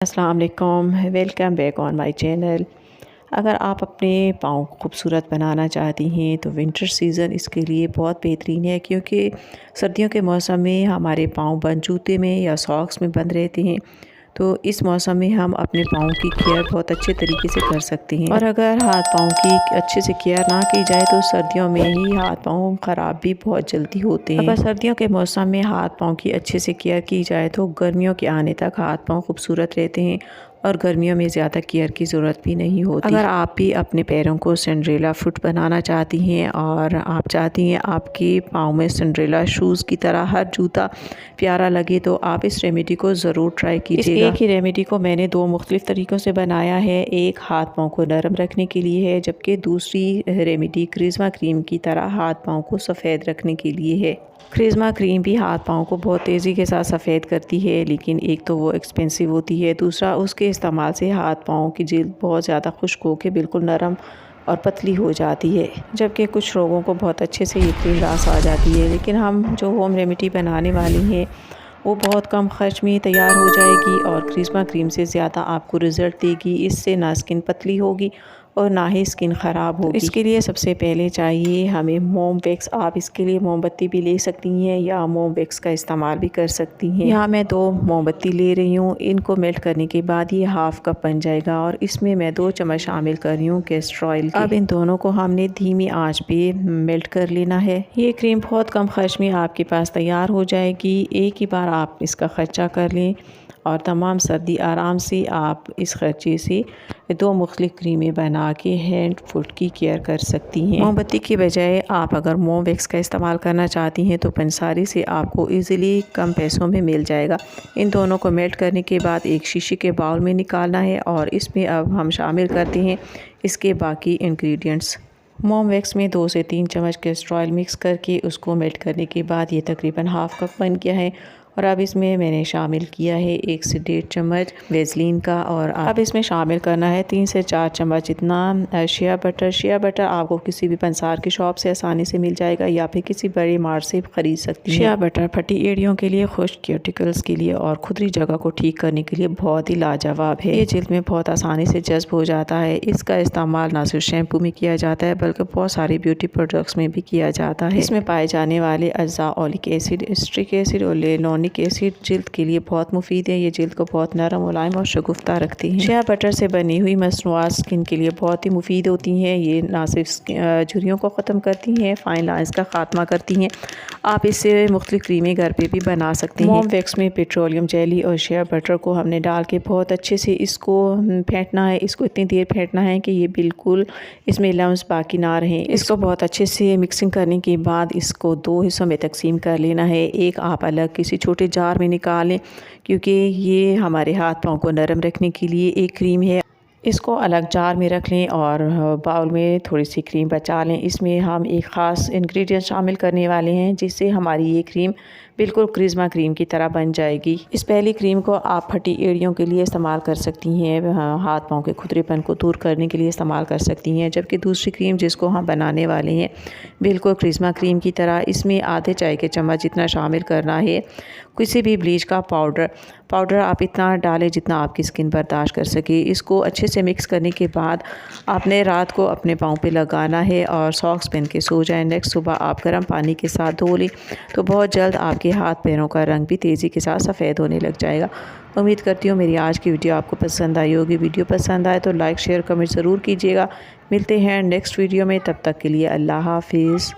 अस्सलाम वालेकुम, welcome back on my channel. अगर आप अपने पाँव को खूबसूरत बनाना चाहती हैं तो विंटर सीज़न इसके लिए बहुत बेहतरीन है, क्योंकि सर्दियों के मौसम में हमारे पाँव बंद जूते में या सॉक्स में बंद रहते हैं। तो इस मौसम में हम अपने पाँव की केयर बहुत अच्छे तरीके से कर सकते हैं। और अगर हाथ पाँव की अच्छे से केयर ना की जाए तो सर्दियों में ही हाथ पाँव ख़राब भी बहुत जल्दी होते हैं। अगर सर्दियों के मौसम में हाथ पाँव की अच्छे से केयर की जाए तो गर्मियों के आने तक हाथ पाँव खूबसूरत रहते हैं और गर्मियों में ज़्यादा केयर की ज़रूरत भी नहीं होती। अगर आप भी अपने पैरों को सिंड्रेला फुट बनाना चाहती हैं और आप चाहती हैं आपके पाँव में सिंड्रेला शूज़ की तरह हर जूता प्यारा लगे, तो आप इस रेमेडी को ज़रूर ट्राई कीजिएगा। एक ही रेमेडी को मैंने दो मुख्तलिफ तरीक़ों से बनाया है। एक हाथ पाँव को नरम रखने के लिए है, जबकि दूसरी रेमेडी क्रिस्मा क्रीम की तरह हाथ पाँव को सफ़ेद रखने के लिए है। क्रिस्मा क्रीम भी हाथ पाँव को बहुत तेज़ी के साथ सफ़ेद करती है, लेकिन एक तो वो एक्सपेंसिव होती है, दूसरा उसके इस्तेमाल से हाथ पाँव की जिल्द बहुत ज़्यादा खुश्क होकर बिल्कुल नरम और पतली हो जाती है, जबकि कुछ लोगों को बहुत अच्छे से ये क्रीम रास आ जाती है। लेकिन हम जो होम रेमेडी बनाने वाली हैं वो बहुत कम खर्च में तैयार हो जाएगी और क्रिस्मा क्रीम से ज़्यादा आपको रिज़ल्ट देगी। इससे ना स्किन पतली होगी और ना ही स्किन ख़राब होगी। इसके लिए सबसे पहले चाहिए हमें मोम वैक्स। आप इसके लिए मोमबत्ती भी ले सकती हैं या मोम वैक्स का इस्तेमाल भी कर सकती हैं। यहाँ मैं 2 मोमबत्ती ले रही हूँ। इनको मेल्ट करने के बाद ये हाफ़ कप बन जाएगा और इसमें मैं 2 चम्मच शामिल कर रही हूँ कैस्टर ऑयल। अब इन दोनों को हमने धीमी आंच पे मेल्ट कर लेना है। ये क्रीम बहुत कम खर्च में आपके पास तैयार हो जाएगी। एक ही बार आप इसका खर्चा कर लें और तमाम सर्दी आराम से आप इस खर्चे से 2 मुख्तलिफ क्रीमें बना के हैंड फुट की केयर कर सकती हैं। मोमबत्ती की बजाय आप अगर मोम वैक्स का इस्तेमाल करना चाहती हैं तो पंसारी से आपको इजीली कम पैसों में मिल जाएगा। इन दोनों को मेल्ट करने के बाद एक शीशे के बाउल में निकालना है और इसमें अब हम शामिल करते हैं इसके बाकी इंग्रेडिएंट्स। मोम वैक्स में 2 से 3 चम्मच कैस्टर ऑयल मिक्स करके उसको मेल्ट करने के बाद ये तकरीबन हाफ़ कप बन गया है। और अब इसमें मैंने शामिल किया है 1 से 1.5 चम्मच वेज़लिन का और अब इसमें शामिल करना है 3 से 4 चम्मच इतना शिया बटर। शिया बटर आपको किसी भी पंसार की शॉप से आसानी से मिल जाएगा या फिर किसी बड़े मार्ट से ख़रीद सकती हैं। शिया बटर फटी एड़ियों के लिए, खुश्क क्यूटिकल्स के लिए और खुदरी जगह को ठीक करने के लिए बहुत ही लाजवाब है। ये जिल्द में बहुत आसानी से जज्ब हो जाता है। इसका इस्तेमाल ना सिर्फ शैम्पू में किया जाता है बल्कि बहुत सारे ब्यूटी प्रोडक्ट्स में भी किया जाता है। इसमें पाए जाने वाले अज्जा ओलिक एसिड, स्ट्रिक एसिड और लेनोनिक एसिड जिल्द के लिए बहुत मुफीद है। ये जिल्द को बहुत नरम, मुलायम और शगुफ्ता रखती हैं। शिया बटर से बनी हुई मसनूआत स्किन के लिए बहुत ही मुफीद होती हैं। ये ना सिर्फ झुर्रियों को ख़त्म करती हैं, फाइन लाइंस का खात्मा करती हैं। आप इससे मुख्तलिफ क्रीमें घर पे भी बना सकते हैं। मोम वैक्स में पेट्रोलियम जेली और शिया बटर को हमने डाल के बहुत अच्छे से इसको फेंटना है। इसको इतनी देर फेंटना है कि ये बिल्कुल इसमें लम्स बाकी ना रहें। इसको बहुत अच्छे से मिक्सिंग करने के बाद इसको 2 हिस्सों में तकसीम कर लेना है। एक आप अलग किसी छोटे जार में निकालें, क्योंकि ये हमारे हाथ पाँव को नरम रखने के लिए एक क्रीम है। इसको अलग जार में रख लें और बाउल में थोड़ी सी क्रीम बचा लें। इसमें हम एक ख़ास इंग्रेडिएंट शामिल करने वाले हैं जिससे हमारी ये क्रीम बिल्कुल क्रिस्मा क्रीम की तरह बन जाएगी। इस पहली क्रीम को आप फटी एड़ियों के लिए इस्तेमाल कर सकती हैं, हाथ पाँव के खुदरेपन को दूर करने के लिए इस्तेमाल कर सकती हैं। जबकि दूसरी क्रीम जिसको हम बनाने वाले हैं बिल्कुल क्रिस्मा क्रीम की तरह, इसमें आधे चाय के चम्मच जितना शामिल करना है किसी भी ब्लीच का पाउडर आप इतना डालें जितना आपकी स्किन बर्दाश्त कर सके। इसको अच्छे से मिक्स करने के बाद आपने रात को अपने पाँव पे लगाना है और सॉक्स पहन के सो जाएं। नेक्स्ट सुबह आप गर्म पानी के साथ धो लें तो बहुत जल्द आपके हाथ पैरों का रंग भी तेज़ी के साथ सफ़ेद होने लग जाएगा। उम्मीद करती हूँ मेरी आज की वीडियो आपको पसंद आई होगी। वीडियो पसंद आए तो लाइक शेयर कमेंट ज़रूर कीजिएगा। मिलते हैं नेक्स्ट वीडियो में, तब तक के लिए अल्लाह हाफिज़।